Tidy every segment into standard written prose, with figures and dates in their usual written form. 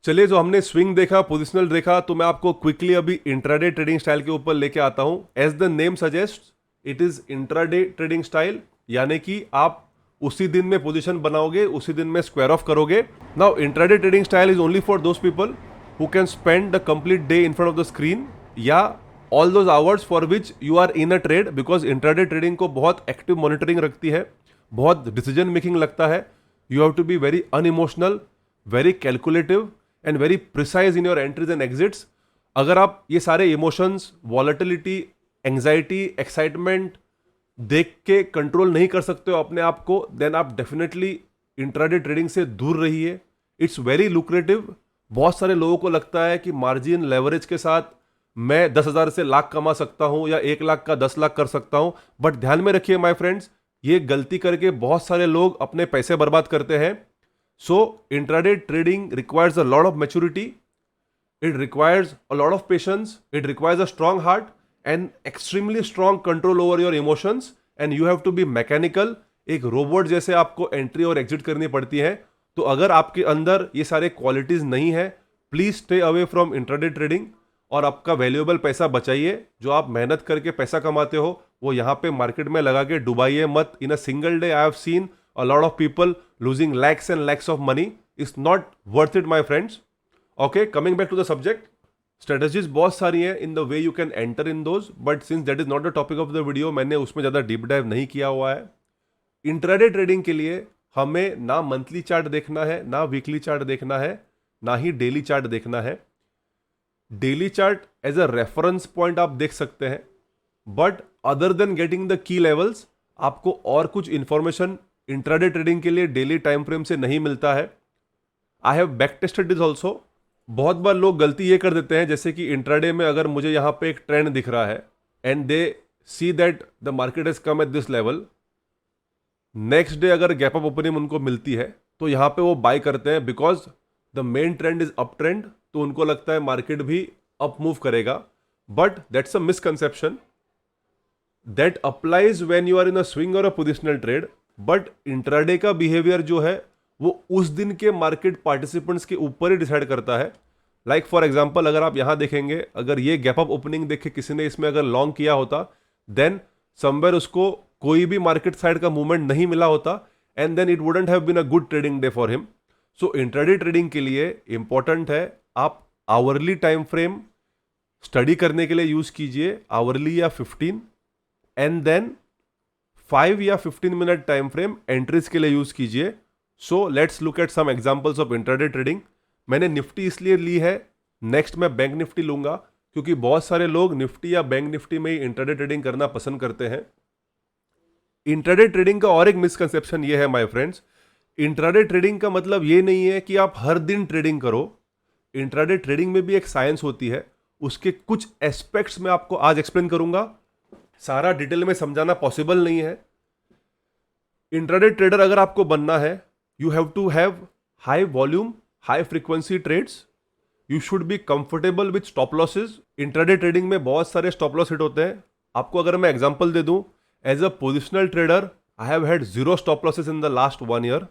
चलिए, जो हमने स्विंग देखा, पोजिशनल देखा, तो मैं आपको क्विकली अभी इंट्राडे ट्रेडिंग स्टाइल के ऊपर लेके आता हूं। As the name suggest, it is intraday trading style, यानी कि आप उसी दिन में पोजीशन बनाओगे, उसी दिन में स्क्वायर ऑफ करोगे। Now intraday trading style is only for those people who can spend the complete day in front of the screen, या all those hours for which you are in a trade, because intraday trading को बहुत active monitoring रखती है, बहुत decision making लगता है। You have to be very unemotional, very calculative and very precise in your entries and exits. अगर आप ये सारे इमोशंस, वॉलेटिलिटी, एंग्जाइटी, एक्साइटमेंट देख के कंट्रोल नहीं कर सकते हो अपने आप को, देन आप डेफिनेटली इंट्राडे ट्रेडिंग से दूर रहिए। It's very lucrative. बहुत सारे लोगों को लगता है कि मार्जिन लेवरेज के साथ मैं 10,000 से लाख कमा सकता हूं, या 1 लाख का 10 लाख कर सकता हूं। बट ध्यान में रखिए माय फ्रेंड्स, ये गलती करके बहुत सारे लोग अपने पैसे बर्बाद करते हैं। So intraday trading requires a lot of maturity, it requires a lot of patience, it requires a strong heart and extremely strong control over your emotions, and you have to be mechanical। एक robot जैसे आपको entry और exit करनी पड़ती है। तो अगर आपके अंदर ये सारे क्वालिटीज नहीं है, please stay away from intraday trading और आपका वैल्यूएबल पैसा बचाइए। जो आप मेहनत करके पैसा कमाते हो वो यहाँ पे मार्केट में लगा के डुबाइए मत। In a single day I have seen a lot of people losing lakhs and lakhs of money. Is not worth it, my friends. Okay, coming back to the subject, strategies बहुत सारी हैं in the way you can enter in those, but since that is not the topic of the video, मैंने उसमें ज़्यादा deep dive नहीं किया हुआ है। इंट्राडे ट्रेडिंग के लिए हमें ना मंथली चार्ट देखना है, ना वीकली चार्ट देखना है, ना ही डेली चार्ट देखना है। Daily chart as a reference point आप देख सकते हैं, but other than getting the key levels, आपको और कुछ इंफॉर्मेशन इंट्राडे ट्रेडिंग के लिए डेली टाइम फ्रेम से नहीं मिलता है। I have back tested this also. बहुत बार लोग गलती ये कर देते हैं, जैसे कि इंट्राडे में अगर मुझे यहाँ पे एक ट्रेंड दिख रहा है and they see that the market has come at this level, next day अगर गैप अप ओपनिंग उनको मिलती है तो यहाँ पे वो बाय करते हैं, because the main trend is up trend, तो उनको लगता है मार्केट भी अप मूव करेगा। But that's a misconception that applies when you are in a swing और a positional trade. But intraday का बिहेवियर जो है वो उस दिन के मार्केट पार्टिसिपेंट्स के ऊपर ही डिसाइड करता है। लाइक फॉर एग्जांपल, अगर आप यहां देखेंगे, अगर ये गैप अप ओपनिंग देख के किसी ने इसमें अगर लॉन्ग किया होता, देन समवेयर उसको कोई भी मार्केट साइड का मूवमेंट नहीं मिला होता, and then it wouldn't have been a good trading day for him. So intraday trading के लिए इंपॉर्टेंट है आप आवरली टाइम फ्रेम स्टडी करने के लिए यूज कीजिए, आवरली या 15, एंड देन 5 या 15 मिनट टाइम फ्रेम एंट्रीज के लिए यूज कीजिए। So let's look at some examples of intraday trading. मैंने निफ्टी इसलिए ली है, नेक्स्ट मैं बैंक निफ्टी लूंगा, क्योंकि बहुत सारे लोग निफ्टी या बैंक निफ्टी में ही इंट्राडे ट्रेडिंग करना पसंद करते हैं। इंट्राडे ट्रेडिंग का और एक मिसकंसेप्शन ये है माय फ्रेंड्स, इंट्राडे ट्रेडिंग का मतलब ये नहीं है कि आप हर दिन ट्रेडिंग करो। इंट्राडे ट्रेडिंग में भी एक साइंस होती है, उसके कुछ एस्पेक्ट्स मैं आपको आज एक्सप्लेन करूंगा। सारा डिटेल में समझाना पॉसिबल नहीं है। इंट्राडे ट्रेडर अगर आपको बनना है, you have to have high volume, high frequency trades. You should be comfortable with stop losses. Intraday trading में बहुत सारे स्टॉप लॉस हिट होते हैं। आपको अगर मैं एग्जांपल दे दूं, as a positional trader I have had 0 stop losses in the last 1 year.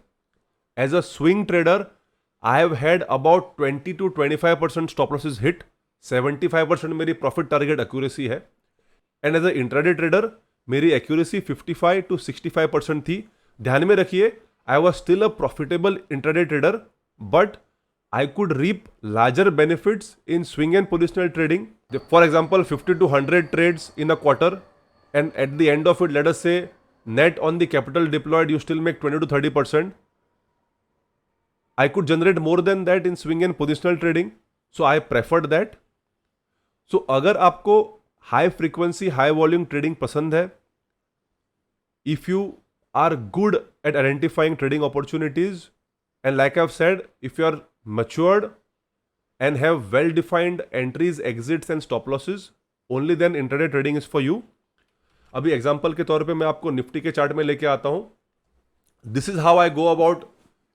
As a swing trader I have had about 20 to 25% stop losses hit. 75% मेरी प्रॉफिट टारगेट एक्यूरेसी है। And as a intraday trader मेरी accuracy 55 to 65% थी। ध्यान में रखिए, I was still a profitable intraday trader, but I could reap larger benefits in swing and positional trading. For example 50 to 100 trades in a quarter, and at the end of it let us say net on the capital deployed you still make 20 to 30%. I could generate more than that in swing and positional trading, so I preferred that. So अगर आपको high frequency high volume trading पसंद है, if you are good at identifying trading opportunities, and like I have said, if you are matured and have well defined entries, exits and stop losses, only then intraday trading is for you. अभी example के तौर पे मैं आपको Nifty के chart में लेके आता हूं। This is how I go about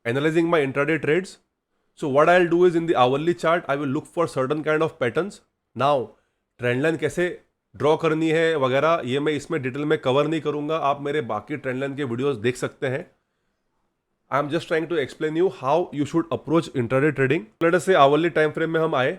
analysing my intraday trades. So what I will do is in the hourly chart I will look for certain kind of patterns. Now trend line कैसे draw करनी है वगैरह ये मैं इसमें detail में cover नहीं करूंगा, आप मेरे बाकी ट्रेंड लाइन के वीडियोस देख सकते हैं. I am just trying to explain you how you should approach intraday trading. Let us say hourly time frame में हम आए,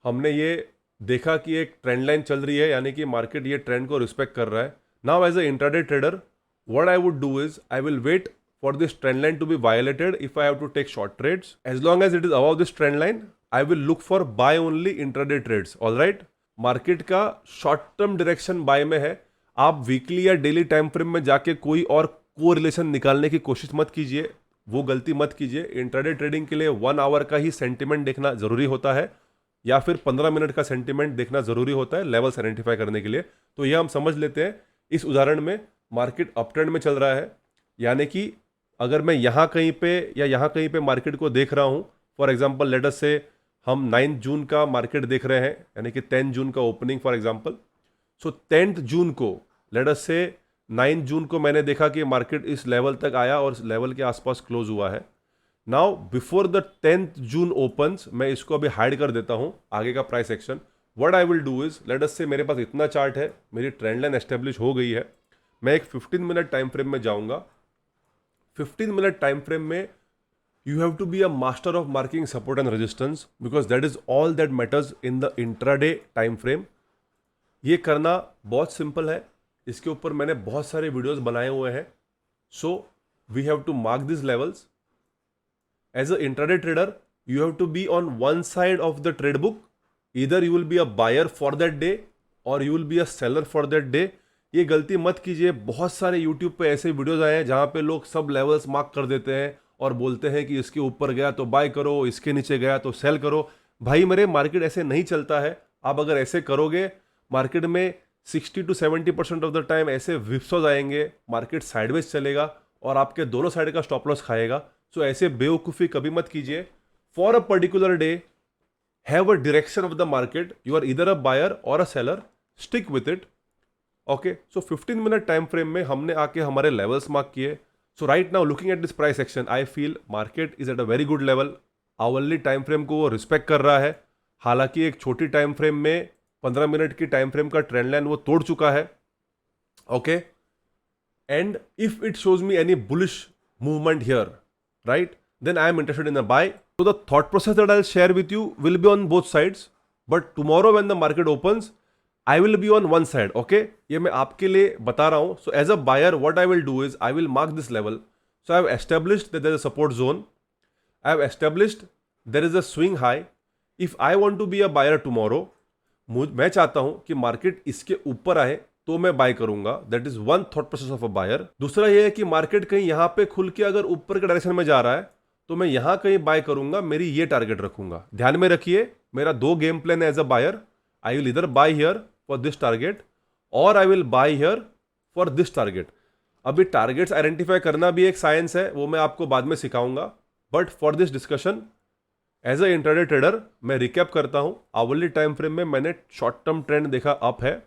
हमने ये देखा कि एक ट्रेंड लाइन चल रही है, यानी कि मार्केट ये ट्रेंड को रिस्पेक्ट कर रहा है। Now as a intraday trader what I would do is I will wait for this trend line to be violated if I have to take short trades. As long as it is above this trend line, I will look for buy only intraday trades. All right? Market का short term direction by में है, आप weekly या daily time frame में जाके कोई और correlation निकालने की कोशिश मत कीजिए, वो गलती मत कीजिए। इंट्राडे ट्रेडिंग के लिए 1 आवर का ही सेंटिमेंट देखना जरूरी होता है या फिर 15 मिनट का सेंटिमेंट देखना जरूरी होता है लेवल्स आइडेंटिफाई करने के लिए। तो ये हम समझ लेते हैं। इस उदाहरण में मार्केट अप ट्रेंड में चल रहा है, यानी कि अगर मैं यहाँ कहीं पे या यहाँ कहीं पे मार्केट को देख रहा हूँ, फॉर एग्जांपल लेट अस से हम 9 जून का मार्केट देख रहे हैं, यानी कि 10 जून का ओपनिंग फॉर एग्जांपल। सो 10 जून को लेट अस से 9 जून को मैंने देखा कि मार्केट इस लेवल तक आया और इस लेवल के आसपास क्लोज हुआ है। Now before the 10th June opens, मैं इसको अभी हाइड कर देता हूँ आगे का price action. What I will do is late us से मेरे पास इतना चार्ट है, मेरी ट्रेंड लाइन एस्टेब्लिश हो गई है, मैं एक 15 मिनट टाइम फ्रेम में जाऊँगा। 15 मिनट टाइम फ्रेम में you have to be a master of marking support and resistance because that is all that matters in the intraday time frame. ये करना बहुत सिंपल है, इसके ऊपर मैंने बहुत सारे वीडियोस बनाए हुए हैं। So we have to mark this levels as a intraday trader. You have to be on one side of the trade book, either you will be a buyer for that day और you will be a seller for that day. ये गलती मत कीजिए, बहुत सारे YouTube पे ऐसे videos आए हैं जहाँ पे लोग सब लेवल्स मार्क कर देते हैं और बोलते हैं कि इसके ऊपर गया तो बाय करो, इसके नीचे गया तो सेल करो। भाई मेरे मार्केट ऐसे नहीं चलता है। आप अगर ऐसे करोगे, मार्केट में 60 to 70% ऑफ द टाइम ऐसे विप्सोज आएंगे, मार्केट साइडवेज चलेगा और आपके दोनों साइड का स्टॉप लॉस खाएगा। सो ऐसे बेवकूफ़ी कभी मत कीजिए। For a particular day have a direction of the market, you are either a buyer or a seller, stick with it. Okay, so 15 minute time frame में हमने आके हमारे लेवल्स मार्क किए। So right now looking at this price action, I feel market is at a very good level. Hourly time frame को वो respect कर रहा है, हालांकि एक छोटी टाइम फ्रेम में 15 मिनट की टाइम फ्रेम का ट्रेंड लाइन वो तोड़ चुका है। Okay, and if it shows me any bullish movement here, right, then I am interested in a buy. So the thought process that I'll share with you will be on both sides, but tomorrow when the market opens, I will be on one side. Okay, ये मैं आपके लिए बता रहा हूँ। So as a buyer, what I will do is I will mark this level. So I have established that there is a support zone. I have established there is a swing high. If I want to be a buyer tomorrow, मैं चाहता हूँ कि market इसके ऊपर आए तो मैं buy करूंगा। That is one thought process of a buyer. दूसरा ये है कि मार्केट कहीं यहाँ पे खुल के अगर ऊपर के डायरेक्शन में जा रहा है तो मैं यहाँ कहीं बाय करूंगा, मेरी ये टारगेट रखूंगा। ध्यान में रखिए, मेरा 2 गेम प्लान है as a buyer. I will इधर buy here for this target और I will buy here for this target. अभी टारगेट्स आइडेंटिफाई करना भी एक साइंस है, वो मैं आपको बाद में सिखाऊंगा। But for this discussion as a intraday trader मैं रिकैप करता हूं। आवरली टाइम फ्रेम में मैंने शॉर्ट टर्म ट्रेंड देखा अप है,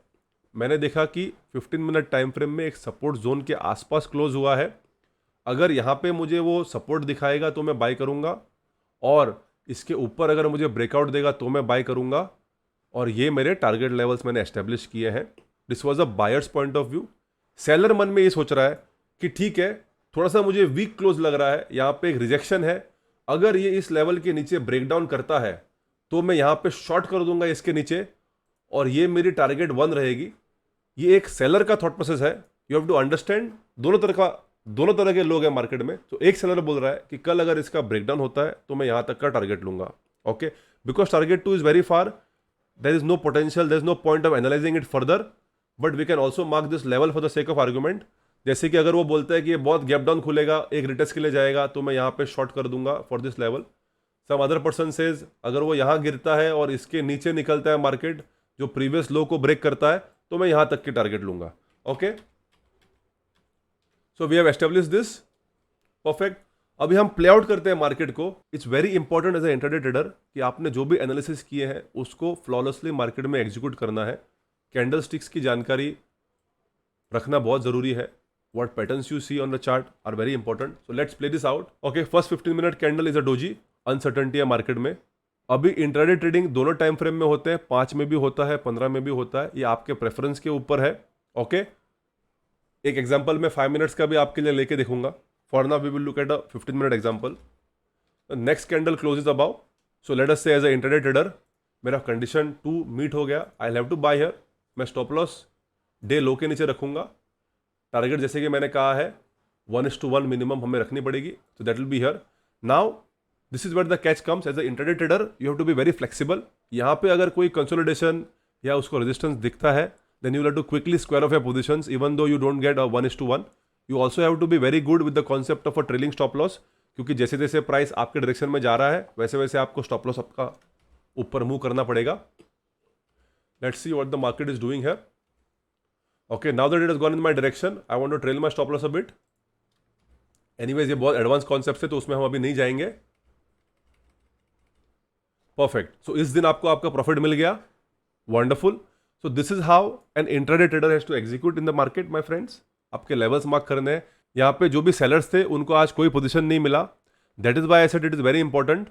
मैंने देखा कि 15 मिनट टाइम फ्रेम में एक सपोर्ट जोन के आसपास क्लोज हुआ है। अगर यहाँ पे मुझे वो सपोर्ट दिखाएगा तो मैं बाय करूँगा और इसके ऊपर अगर मुझे ब्रेकआउट देगा तो मैं बाय करूँगा। और ये मेरे टारगेट लेवल्स मैंने एस्टेब्लिश किए हैं। This was a buyers point of view. Seller मन में ये सोच रहा है कि ठीक है, थोड़ा सा मुझे वीक क्लोज लग रहा है, यहाँ पे एक रिजेक्शन है, अगर ये इस लेवल के नीचे ब्रेकडाउन करता है तो मैं यहाँ पे शॉर्ट कर दूंगा इसके नीचे और ये मेरी टारगेट 1 रहेगी। ये एक सेलर का थॉट प्रोसेस है। यू हैव टू अंडरस्टैंड दोनों तरह के लोग हैं मार्केट में। तो एक सेलर बोल रहा है कि कल अगर इसका ब्रेकडाउन होता है तो मैं यहाँ तक का टारगेट लूंगा। Okay, because target 2 is very far, there is no potential, there is no point of analyzing it further, but we can also mark this level for the sake of argument. जैसे कि अगर वो बोलता है कि ये बहुत गैप डाउन खुलेगा, एक रिटेस्ट के लिए जाएगा, तो मैं यहाँ पे शॉर्ट कर दूंगा for this level. Some other person says अगर वो यहाँ गिरता है और इसके नीचे निकलता है मार्केट, जो प्रीवियस लो को ब्रेक करता है, तो मैं यहाँ तक की टारगेट लूंगा। Okay, so we have establish this, perfect. अभी हम प्ले आउट करते हैं मार्केट को। It's very important as a intraday trader कि आपने जो भी एनालिसिस किए हैं उसको फ्लॉलेसली मार्केट में एग्जीक्यूट करना है। कैंडल स्टिक्स की जानकारी रखना बहुत जरूरी है। What patterns you see on the chart are very important. So let's play this out. Okay, first 15 minute candle is a doji, uncertainty है मार्केट में। अभी इंट्राडे ट्रेडिंग दोनों टाइम फ्रेम में होते हैं, 5 में भी होता है, 15 में भी होता है, ये आपके प्रेफरेंस के ऊपर है। ओके, एक एग्जाम्पल मैं 5 मिनट्स का भी आपके लिए लेके देखूंगा। For now, we will look at a 15-minute example. The next candle closes above. So let us say as a intraday trader, मेरा कंडीशन 2 मीट हो गया, I have to buy here. मैं स्टॉप लॉस डे लो के नीचे रखूंगा. Target जैसे कि मैंने कहा है 1:1 मिनिमम हमें रखनी पड़ेगी. तो that will be here. Now this is where the catch comes. As a intraday trader you have to be very flexible. यहाँ पे अगर कोई कंसोलिडेशन या उसको रेजिस्टेंस दिखता है, then you have to quickly square off your positions even though you don't get 1:1. You also have to be very good with the concept of a trailing stop loss, क्योंकि जैसे जैसे price आपके direction में जा रहा है वैसे वैसे आपको स्टॉप लॉस आपका ऊपर मूव करना पड़ेगा. Let's see what the market is doing here. Okay, now that it has gone in my direction, I want to trail my stop loss a bit. Anyways ये बहुत एडवांस कॉन्सेप्ट है तो उसमें हम अभी नहीं जाएंगे. परफेक्ट. सो इस दिन आपको आपका प्रॉफिट मिल गया. Wonderful. So this is how an intraday trader has to execute in the market my friends. आपके लेवल्स मार्क करने हैं. यहाँ पे जो भी सेलर्स थे उनको आज कोई पोजीशन नहीं मिला. That is why I said it is very important.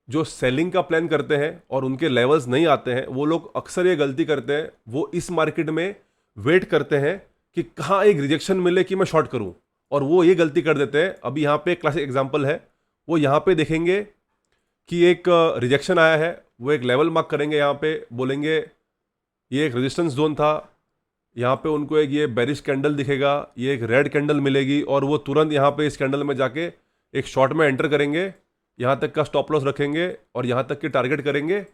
जो सेलिंग का प्लान करते हैं और उनके लेवल्स नहीं आते हैं, वो लोग अक्सर ये गलती करते हैं. वो इस मार्केट में वेट करते हैं कि कहाँ एक रिजेक्शन मिले कि मैं शॉर्ट करूं, और वो ये गलती कर देते हैं. अभी यहाँ पे एक क्लासिक एग्जांपल है. वो यहाँ पे देखेंगे कि एक रिजेक्शन आया है, वो एक लेवल मार्क करेंगे, यहाँ पे बोलेंगे ये एक रेजिस्टेंस जोन था. यहाँ पे उनको एक ये बेरिश कैंडल दिखेगा, ये एक रेड कैंडल मिलेगी, और वो तुरंत यहाँ पे इस कैंडल में जाके एक शॉर्ट में एंटर करेंगे, यहाँ तक का स्टॉप लॉस रखेंगे और यहाँ तक की टारगेट करेंगे,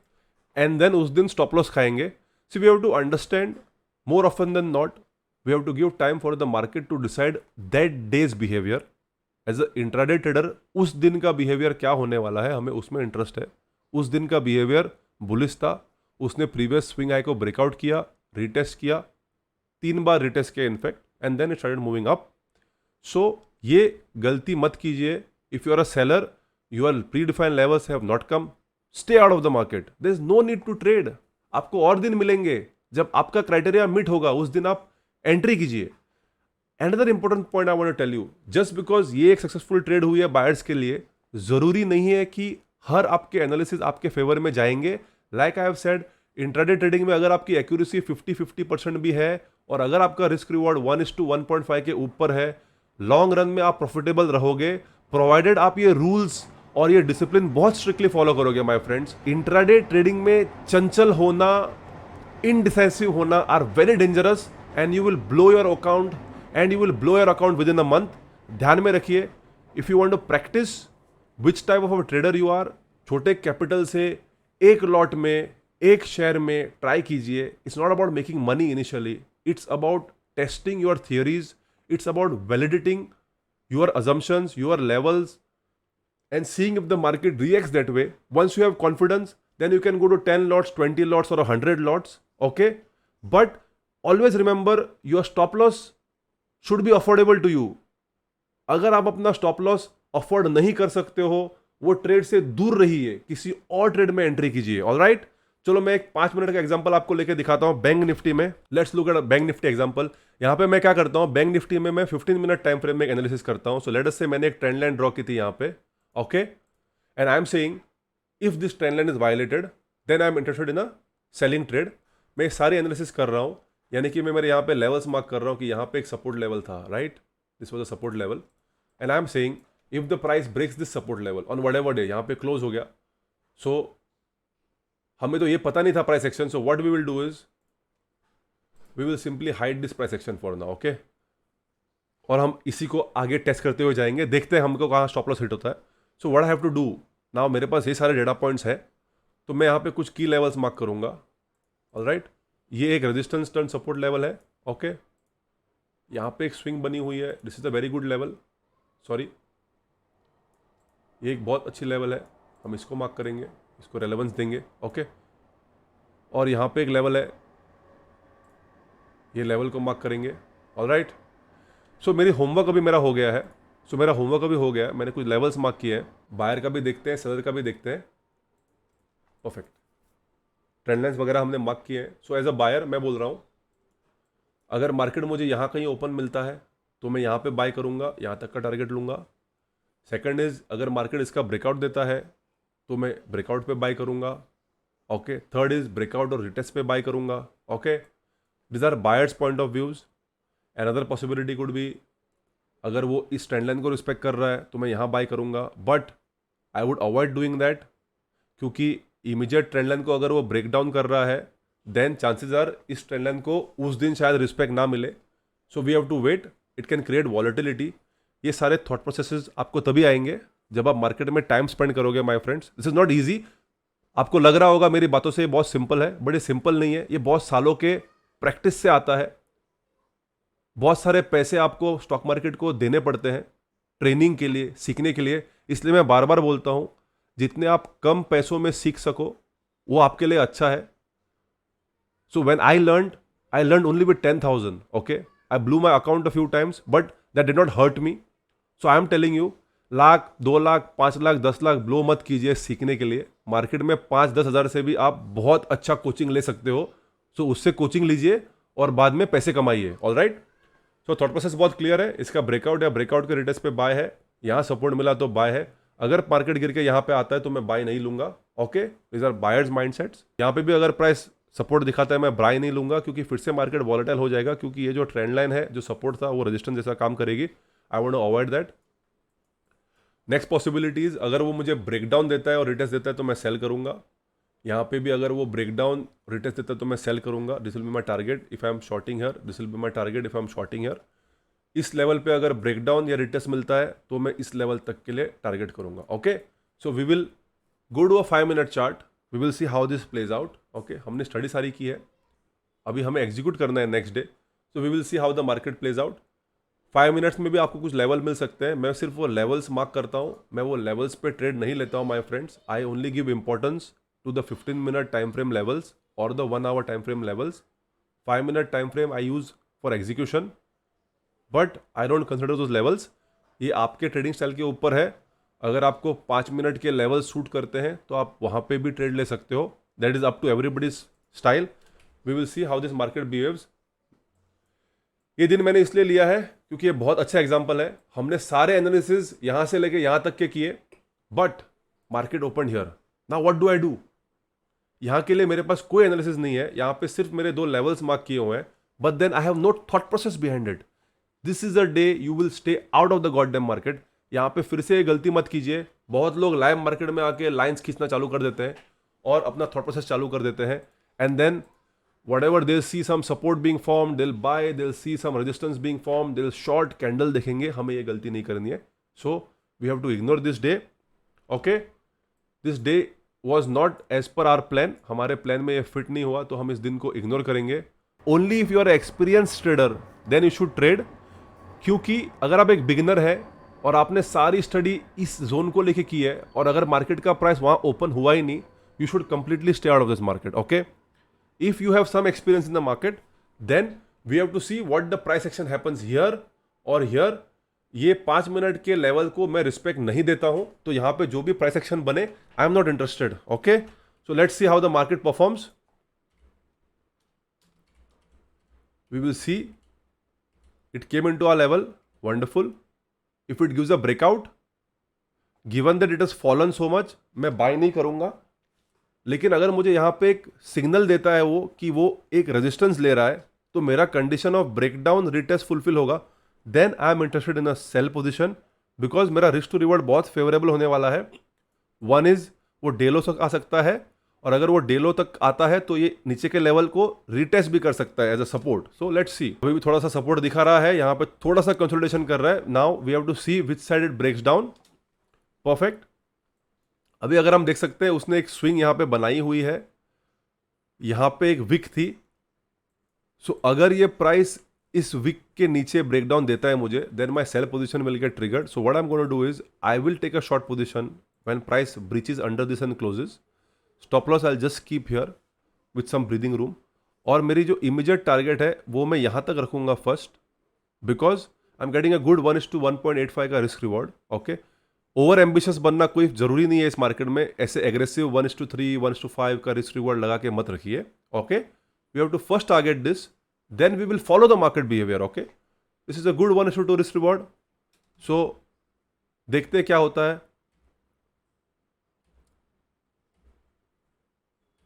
एंड देन उस दिन स्टॉप लॉस खाएंगे. So we have to understand more often than not, we have to give time for the market to decide that day's behaviour. As a intraday trader उस दिन का behaviour क्या होने वाला है, हमें उसमें इंटरेस्ट है. उस दिन का बिहेवियर बुलिश था. उसने प्रीवियस स्विंग हाई को ब्रेकआउट किया, रिटेस्ट किया, 3 बार रिटेस्ट किया in fact, and then it started moving up. So ये गलती मत कीजिए. If you are a seller, your pre defined levels have not come, stay out of the market. There is no need to trade. आपको और दिन मिलेंगे, जब आपका क्राइटेरिया मीट होगा उस दिन आप एंट्री कीजिए. Another important point I want to tell you, just because ये एक सक्सेसफुल ट्रेड हुई है बायर्स के लिए, जरूरी नहीं है कि हर आपके एनालिसिस आपके फेवर में जाएंगे. Like I have said, intraday trading में अगर आपकी एक्यूरेसी 50% भी है और अगर आपका रिस्क रिवॉर्ड 1:1.5 के ऊपर है, लॉन्ग रन में आप प्रॉफिटेबल रहोगे, प्रोवाइडेड आप ये रूल्स और ये डिसिप्लिन बहुत स्ट्रिक्टली फॉलो करोगे माय फ्रेंड्स. इंट्राडे ट्रेडिंग में चंचल होना, इनडिसाइसिव होना are very dangerous, and you will blow your account and you will blow your account within a month. ध्यान में रखिए, if you want to practice which type of a trader you are, छोटे capital से एक lot में, एक share में try कीजिए. It's not about making money initially, it's about testing your theories, it's about validating your assumptions, your levels, and seeing if the market reacts that way. Once you have confidence, then you can go to 10 lots, 20 lots or 100 lots. Okay, but always remember your stop loss should be affordable to you. अगर आप अपना stop loss afford नहीं कर सकते हो, वो trade से दूर रहिए, किसी और ट्रेड में एंट्री कीजिए. ऑलराइट, चलो मैं एक 5 मिनट का एग्जांपल आपको लेके दिखाता हूं बैंक निफ्टी में. Let's look at bank Nifty example. यहां पे मैं क्या करता हूं, बैंक निफ्टी में मैं 15 मिनट टाइम फ्रेम में एक एनालिसिस करता हूं. सो लेट अस से मैंने एक ट्रेंड लाइन ड्रॉ की थी यहां पे. Okay, and I am saying if this trend line is violated then I am interested in a selling trade. मैं सारी एनालिसिस कर रहा हूं, यानी कि मैं मेरे यहाँ पे लेवल्स मार्क कर रहा हूँ कि यहाँ पे एक सपोर्ट लेवल था, right, this was a support level, and I am saying if the price breaks this support level on whatever day, यहाँ पे क्लोज हो गया. सो हमें तो ये पता नहीं था price action. So what we will do is we will simply hide this price action for now. Okay, और हम इसी को आगे टेस्ट करते हुए जाएंगे, देखते हैं हमको कहाँ स्टॉप लॉस हिट होता है. So what I have to do now, मेरे पास ये सारे डेटा पॉइंट्स है, तो मैं यहाँ पे कुछ की लेवल्स मार्क करूंगा. ऑलराइट, ये एक रेजिस्टेंस टर्न सपोर्ट लेवल है. ओके, यहाँ पे एक स्विंग बनी हुई है, this is a very good level. Sorry, ये एक बहुत अच्छी लेवल है, हम इसको मार्क करेंगे, इसको रेलेवेंस देंगे. ओके, और यहाँ पे एक लेवल है, ये लेवल को मार्क करेंगे. ऑलराइट, सो मेरी होमवर्क अभी मेरा हो गया है. सो मेरा होमवर्क अभी हो गया है, मैंने कुछ लेवल्स मार्क किए हैं, बायर का भी देखते हैं, सेलर का भी देखते हैं. परफेक्ट, ट्रेंड लाइन्स वगैरह हमने मार्क किए हैं. सो एज अ बायर मैं बोल रहा हूँ, अगर मार्केट मुझे यहाँ कहीं ओपन मिलता है तो मैं यहाँ पे बाय करूँगा, यहाँ तक का टारगेट लूँगा. सेकंड इज, अगर मार्केट इसका ब्रेकआउट देता है तो मैं ब्रेकआउट पे बाय करूँगा. ओके, थर्ड इज ब्रेकआउट और रिटेस्ट पे बाय करूँगा. Okay, this are buyers point of views. Another possibility could be अगर वो इस ट्रेंड लाइन को रिस्पेक्ट कर रहा है तो मैं यहाँ बाय करूँगा, but I would avoid doing that, क्योंकि इमीडिएट ट्रेंड लाइन को अगर वो ब्रेक डाउन कर रहा है देन चांसेस आर इस ट्रेंड लाइन को उस दिन शायद रिस्पेक्ट ना मिले. So we have to wait, it can create volatility. ये सारे थॉट प्रोसेसेस आपको तभी आएंगे जब आप मार्केट में टाइम स्पेंड करोगे my friends. This is not easy. आपको लग रहा होगा मेरी बातों से ये बहुत सिंपल है, बट ये सिंपल नहीं है. ये बहुत सालों के प्रैक्टिस से आता है. बहुत सारे पैसे आपको स्टॉक मार्केट को देने पड़ते हैं ट्रेनिंग के लिए, सीखने के लिए. इसलिए मैं बार बार बोलता हूं, जितने आप कम पैसों में सीख सको वो आपके लिए अच्छा है. So when I learn only with 10,000. Okay, I blew my account a few times but that did not hurt me. So I am telling you, lakh, 2 lakh, 5 lakh, 10 lakh blow मत कीजिए सीखने के लिए. मार्केट में 5-10 हज़ार से भी आप बहुत अच्छा कोचिंग ले सकते हो. सो उससे कोचिंग लीजिए और बाद में पैसे कमाइए. All right. तो थॉट प्रोसेस बहुत क्लियर है. इसका ब्रेकआउट या ब्रेकआउट के रिटेस्ट पे बाय है, यहाँ सपोर्ट मिला तो बाय है. अगर मार्केट गिर के यहाँ पे आता है तो मैं बाय नहीं लूंगा. Okay, these are buyers mindsets. यहाँ पे भी अगर प्राइस सपोर्ट दिखाता है मैं बाय नहीं लूंगा, क्योंकि फिर से मार्केट वॉलेटाइल हो जाएगा. क्योंकि ये जो ट्रेंड लाइन है, जो सपोर्ट था, वो रेजिस्टेंस जैसा काम करेगी. I want to avoid that. Next possibilities, अगर वो मुझे ब्रेकडाउन देता है और रिटेस्ट देता है तो मैं सेल करूंगा. यहाँ पे भी अगर वो ब्रेकडाउन रिटेस्ट देता है तो मैं सेल करूंगा. This will be my target if I am shorting here. This will be my target if I am shorting here. इस लेवल पे अगर ब्रेकडाउन या रिटेस्ट मिलता है तो मैं इस लेवल तक के लिए टारगेट करूंगा. Okay, so we will go to a 5 minute chart. We will see how this plays out. Okay, हमने स्टडी सारी की है, अभी हमें एग्जीक्यूट करना है next day. So we will see how the market plays out. 5 minutes में भी आपको कुछ लेवल मिल सकते हैं. मैं सिर्फ वो लेवल्स मार्क करता हूँ, मैं वो लेवल्स पे ट्रेड नहीं लेता हूँ my friends. I only give importance to the 15 minute time frame levels और the 1 hour time frame levels. 5 minute time frame I use for execution, but I don't consider those levels. ये आपके trading style के ऊपर है. अगर आपको 5 minute के level suit करते हैं तो आप वहाँ पे भी ट्रेड ले सकते हो. That is up to everybody's style. We will see how this market behaves. ये दिन मैंने इसलिए लिया है क्योंकि ये बहुत अच्छा एग्जाम्पल है. हमने सारे एनालिसिस यहाँ से लेके यहाँ तक के किए, but market open here. Now what do I do? यहाँ के लिए मेरे पास कोई एनालिसिस नहीं है. यहाँ पे सिर्फ मेरे 2 लेवल्स मार्क किए हुए हैं, but then I have no thought process behind it. This is a day you will stay out of the god damn market. यहाँ पे फिर से गलती मत कीजिए. बहुत लोग लाइव मार्केट में आके लाइंस खींचना चालू कर देते हैं और अपना थॉट प्रोसेस चालू कर देते हैं. And then whatever they'll see some support being formed, they'll buy, they'll see some resistance being formed, they'll short candle देखेंगे. हमें ये गलती नहीं करनी है. So we have to ignore this day. Okay, this day was not as per our plan. हमारे plan में ये फिट नहीं हुआ तो हम इस दिन को इग्नोर करेंगे. Only if you are an experienced trader then you should trade. क्योंकि अगर आप एक बिगिनर है और आपने सारी स्टडी इस जोन को लेके की है और अगर मार्केट का प्राइस वहाँ ओपन हुआ ही नहीं, you should completely stay out of this market. Okay. If you have some experience in the market, then we have to see what the price action happens here or here. ये 5 minute के level को मैं respect नहीं देता हूं, तो यहां पे जो भी प्राइस एक्शन बने, I am not interested. Okay, so let's see how the market performs. We will see. It came into our level. Wonderful. If it gives a breakout, given that it has fallen so much, मैं buy नहीं करूंगा. लेकिन अगर मुझे यहाँ पे एक signal देता है वो कि वो एक रेजिस्टेंस ले रहा है, तो मेरा condition of breakdown retest fulfil होगा. Then I am interested in a sell position, because मेरा रिस्क टू रिवॉर्ड बहुत फेवरेबल होने वाला है. वन इज वो डेलो तक आ सकता है, और अगर वो डेलो तक आता है तो ये नीचे के लेवल को रिटेस्ट भी कर सकता है as a support. So let's see. अभी भी थोड़ा सा सपोर्ट दिखा रहा है, यहाँ पे थोड़ा सा कंसोलिडेशन कर रहा है. Now we have to see which side it breaks down. Perfect. अभी अगर हम देख सकते हैं उसने एक स्विंग यहाँ पे बनाई हुई है, यहाँ पे एक विक थी. सो अगर ये प्राइस इस विक के नीचे ब्रेकडाउन देता है मुझे, then my sell position will get triggered. So what I am going to do is I will take a short position when price breaches under this and closes. Stop loss I will just keep here with some breathing room. और मेरी जो immediate target है वो मैं यहाँ तक रखूंगा first, because I am getting a good 1:1.85 का risk reward. Okay, over ambitious बनना कोई जरूरी नहीं है इस मार्केट में. ऐसे एग्रेसिव 1:3, 1:5 का रिस्क रिवॉर्ड लगा के मत रखिए. Okay, we have to first target this, then we will follow the market behaviour. Okay, this is a good 1:2 risk reward. So देखते हैं क्या होता है.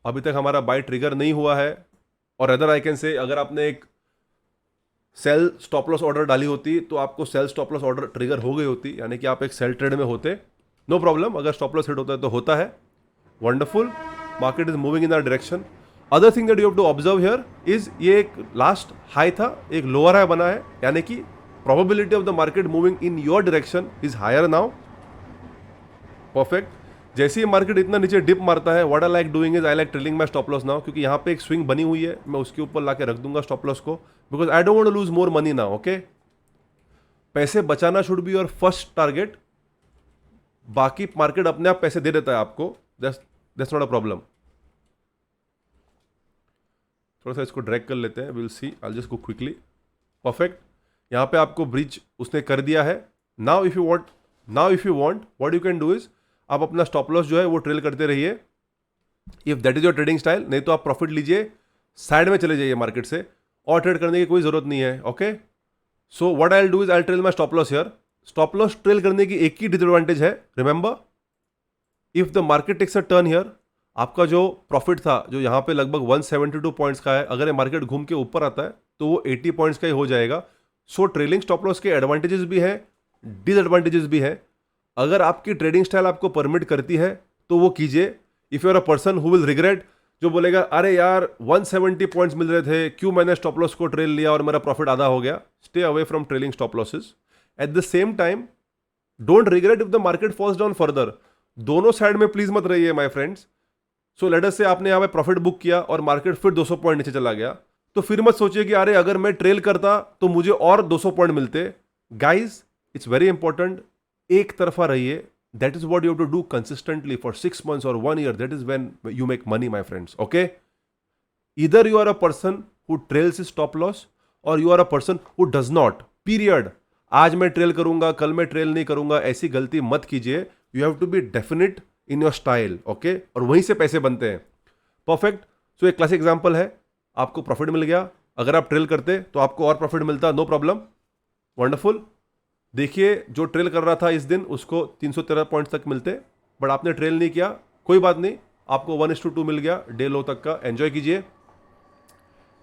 अभी तक हमारा बाय ट्रिगर नहीं हुआ है, और अदर आई कैन से अगर आपने एक सेल स्टॉप लॉस ऑर्डर डाली होती तो आपको sell stop loss order trigger हो गई होती, यानी कि आप एक सेल ट्रेड में होते। नो प्रॉब्लम, अगर स्टॉप लॉस हिट होता है तो होता है। Wonderful, market is moving in that direction. Other thing that you have to observe here is, ये एक लास्ट हाई था, एक लोअर हाई बना है, यानी कि probability of the market moving in your direction is higher now. Perfect. जैसे ही मार्केट इतना नीचे डिप मारता है, what I like doing is I like trailing my stop loss now, क्योंकि यहाँ पे एक स्विंग बनी हुई है, मैं उसके ऊपर लाके रख दूंगा स्टॉप लॉस को, because I don't want to lose more money now. Okay, पैसे बचाना should be your first target. बाकी मार्केट अपने आप पैसे दे देता है आपको, दैट्स नॉट अ प्रॉब्लम। थोड़ा सा इसको ड्रैग कर लेते हैं, will see, I just go quickly. Perfect, यहाँ पे आपको ब्रिज उसने कर दिया है। Now if you want what you can do is, आप अपना स्टॉप लॉस जो है वो ट्रेल करते रहिए, if that is your trading style. नहीं तो आप प्रॉफिट लीजिए, साइड में चले जाइए मार्केट से, और ट्रेड करने की कोई जरूरत नहीं है। Okay, so what I will do is I trail my stop loss here. Stop loss trail करने की एक ही डिसएडवांटेज है, remember, if the market takes a turn here, आपका जो प्रॉफिट था जो यहाँ पे लगभग 172 पॉइंट्स का है, अगर ये मार्केट घूम के ऊपर आता है तो वो 80 पॉइंट्स का ही हो जाएगा। सो ट्रेलिंग स्टॉप लॉस के एडवांटेजेस भी हैं, डिसएडवांटेजेस भी हैं। अगर आपकी ट्रेडिंग स्टाइल आपको परमिट करती है तो वो कीजिए। If you are a person who will regret, जो बोलेगा अरे यार 170 पॉइंट्स मिल रहे थे, क्यों मैंने स्टॉप लॉस को ट्रेल लिया और मेरा प्रॉफिट आधा हो गया, stay away from trailing stop losses. At the same time don't regret if the market falls down further. दोनों साइड में प्लीज मत रहिए my friends. So let us से आपने यहाँ पे प्रॉफिट बुक किया और मार्केट फिर 200 पॉइंट नीचे चला गया, तो फिर मत सोचिए कि अरे अगर मैं ट्रेल करता तो मुझे और 200 पॉइंट मिलते। गाइज, इट्स वेरी इंपॉर्टेंट, एक तरफा रहिए। That is what you have to do consistently for 6 months और 1 year. That is when you make money my friends. Okay, either you are a person who trails stop loss और you are a person who does not, period. आज मैं trail करूंगा, कल मैं trail नहीं करूंगा, ऐसी गलती मत कीजिए। You have to be definite in your style. Okay, और वहीं से पैसे बनते हैं। परफेक्ट। सो एक क्लासिक एग्जांपल है, आपको प्रॉफिट मिल गया, अगर आप ट्रेल करते तो आपको और प्रॉफिट मिलता, नो प्रॉब्लम, वंडरफुल। देखिए जो ट्रेल कर रहा था इस दिन उसको 313 पॉइंट तक मिलते, बट आपने ट्रेल नहीं किया, कोई बात नहीं, आपको 1:2 मिल गया डे लो तक का, एंजॉय कीजिए।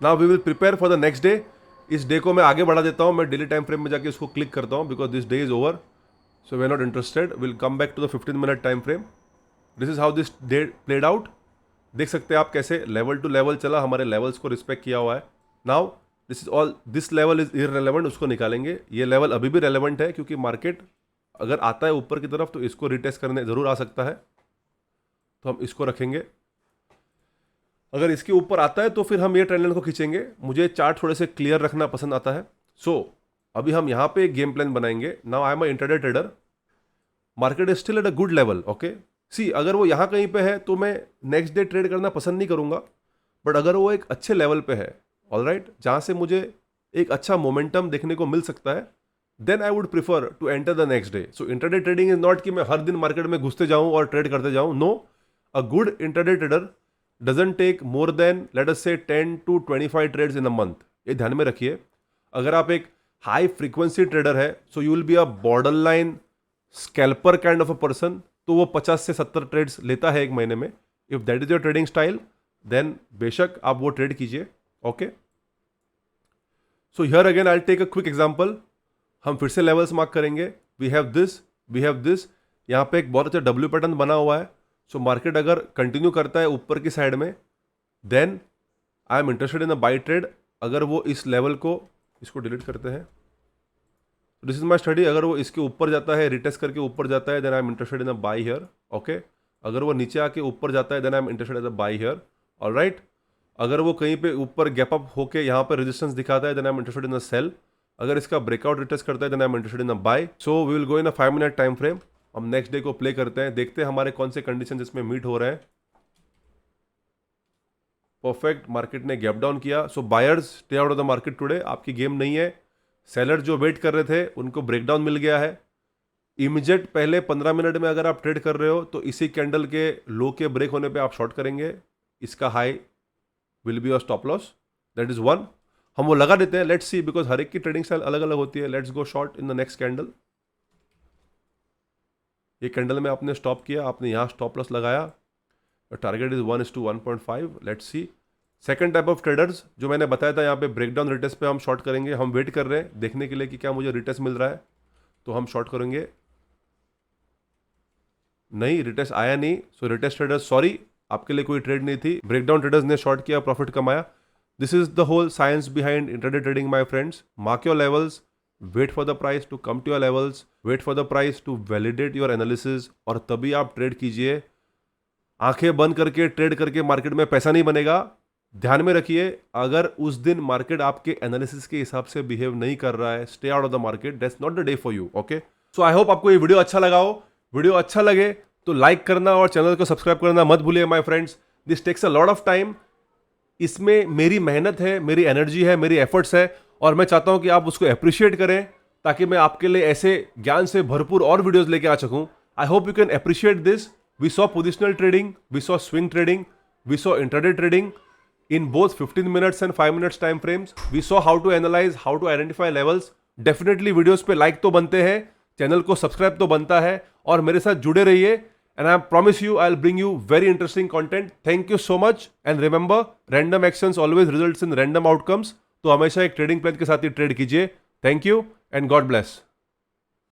Now we will prepare for the next day. इस डे को मैं आगे बढ़ा देता हूं, मैं डेली टाइम फ्रेम में जाके इसको क्लिक करता हूं, because this day is over, so we are not interested. Will come back to the 15-minute time frame. This is how this day played out. देख सकते हैं आप कैसे लेवल टू लेवल चला, हमारे लेवल्स को रिस्पेक्ट किया हुआ है। Now this is all, this level is irrelevant, उसको निकालेंगे। ये लेवल अभी भी रेलेवेंट है, क्योंकि मार्केट अगर आता है ऊपर की तरफ तो इसको रिटेस्ट करने जरूर आ सकता है, तो हम इसको रखेंगे। अगर इसके ऊपर आता है तो फिर हम ये ट्रेंड लाइन को खींचेंगे। मुझे चार्ट थोड़े से क्लियर रखना पसंद आता है। सो अभी हम यहाँ पे एक गेम प्लान बनाएंगे। Now I am a intraday trader, market is still at a good level. Okay, see अगर वो यहाँ कहीं पे है तो मैं नेक्स्ट डे ट्रेड करना पसंद नहीं करूंगा, बट अगर वो एक अच्छे लेवल पे है, ऑलराइट, जहाँ से मुझे एक अच्छा मोमेंटम देखने को मिल सकता है, then I would prefer to enter the next day. So intraday trading is not कि मैं हर दिन मार्केट में घुसते जाऊं और ट्रेड करते जाऊं। No, a good intraday trader doesn't take more than let us say 10 to 25 trades in a month. ये ध्यान में रखिए। अगर आप एक हाई फ्रीक्वेंसी ट्रेडर है, so you will be a border line scalper kind of a person, तो वो 50 से 70 ट्रेड्स लेता है एक महीने में। If that is your trading style, then बेशक आप वो ट्रेड कीजिए। Okay, so here again I take a quick example. हम फिर से लेवल्स मार्क करेंगे। We have this, we have this, यहाँ पे एक बहुत अच्छा डब्ल्यू पैटर्न बना हुआ है। सो मार्केट अगर कंटिन्यू करता है ऊपर की साइड में, then I am interested in a buy trade. अगर वो इस लेवल को, इसको डिलीट करते हैं, दिस इज माई स्टडी, अगर वो इसके ऊपर जाता है, रिटेस्ट करके ऊपर जाता है, then I am interested in a buy here. Okay, अगर वो नीचे आके ऊपर जाता है, then I am interested in a buy here. Alright, अगर वो कहीं पे ऊपर गैप अप होके यहाँ पर रेजिस्टेंस दिखाता है, then I am interested in a sell. अगर इसका ब्रेकआउट रिटेस्ट करता है, then I am interested in a buy. So we will go in a 5-minute time frame. हम नेक्स्ट डे को प्ले करते हैं, देखते हैं हमारे कौन से कंडीशन इसमें मीट हो रहे हैं। परफेक्ट, मार्केट ने गैप डाउन किया, so buyers stay out of the market today, आपकी गेम नहीं है। सेलर जो वेट कर रहे थे उनको ब्रेकडाउन मिल गया है। इमीडिएट पहले 15 मिनट में अगर आप ट्रेड कर रहे हो तो इसी कैंडल के लो के ब्रेक होने पे आप शॉर्ट करेंगे, इसका high will be your stop loss. That is one. हम वो लगा देते हैं, लेट्स सी, बिकॉज हर एक की ट्रेडिंग स्टाइल अलग अलग होती है। Let's go short in the next candle. ये कैंडल में आपने स्टॉप किया, आपने यहाँ स्टॉप लॉस लगाया, target is 1:1.5। Let's see, second type of traders जो मैंने बताया था यहाँ पे ब्रेकडाउन रिटेस्ट पे हम शॉर्ट करेंगे, हम वेट कर रहे हैं देखने के लिए कि क्या मुझे रिटेस्ट मिल रहा है, तो हम शॉर्ट करेंगे। नहीं, रिटेस्ट आया नहीं, सो रिटेस्ट ट्रेडर्स सॉरी, आपके लिए कोई ट्रेड नहीं थी। ब्रेकडाउन ट्रेडर्स ने शॉर्ट किया, प्रॉफिट कमाया। This is the whole science behind intraday trading my friends. Mark your levels, wait for the price to come to your levels, wait for the price to validate your analysis, और तभी आप trade कीजिए। आंखें बंद करके trade करके market में पैसा नहीं बनेगा। ध्यान में रखिए, अगर उस दिन मार्केट आपके एनालिसिस के हिसाब से बिहेव नहीं कर रहा है, stay out of the market, that's not the day for you. Okay, so I hope आपको ये वीडियो अच्छा लगा हो। वीडियो अच्छा लगे तो लाइक करना और चैनल को सब्सक्राइब करना मत भूलिए my friends. This takes a lot of time, इसमें मेरी मेहनत है, मेरी एनर्जी है, मेरी एफर्ट्स है, और मैं चाहता हूं कि आप उसको अप्रिशिएट करें ताकि मैं आपके लिए ऐसे ज्ञान से भरपूर और वीडियोस लेके आ सकूं। I hope you can appreciate this. We saw positional trading, we saw swing trading, we saw intraday trading in both 15 minutes and 5 minutes time frames. We saw how to analyze, how to identify levels. Definitely videos पे like तो बनते हैं, channel को subscribe तो बनता है, और मेरे साथ जुड़े रहिए। And I promise you I will bring you very interesting content. Thank you so much, and remember, random actions always results in random outcomes. तो हमेशा एक ट्रेडिंग प्लान के साथ ही ट्रेड कीजिए। Thank you and God bless.